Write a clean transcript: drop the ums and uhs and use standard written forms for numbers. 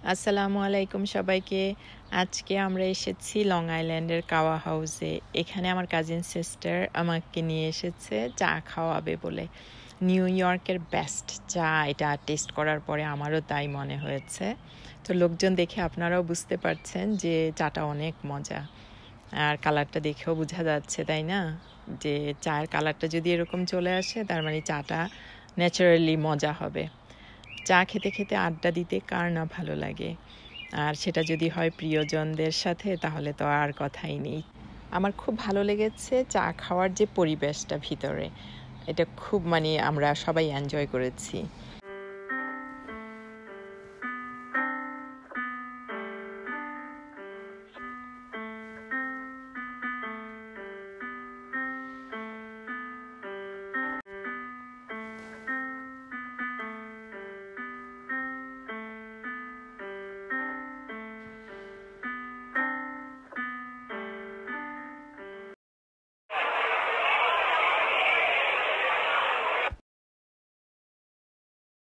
আসসালামু আলাইকুম সবাইকে। আজকে আমরা এসেছি লং আইল্যান্ডের কাওয়া হাউসে। এখানে আমার কাজিন সিস্টার আমাকে নিয়ে এসেছে চা খাওয়াবে বলে। নিউ ইয়র্কের বেস্ট চা এটা টেস্ট করার পরে আমারও তাই মনে হয়েছে। তো লোকজন দেখে আপনারাও বুঝতে পারছেন যে চাটা অনেক মজা। আর কালারটা দেখেও বোঝা যাচ্ছে, তাই না? যে চায়ের কালারটা যদি এরকম চলে আসে তার মানে চাটা ন্যাচারালি মজা হবে। চা খেতে খেতে আড্ডা দিতে কার না ভালো লাগে, আর সেটা যদি হয় প্রিয়জনদের সাথে তাহলে তো আর কথাই নেই। আমার খুব ভালো লেগেছে চা খাওয়ার যে পরিবেশটা ভিতরে, এটা খুব আমরা সবাই এনজয় করেছি।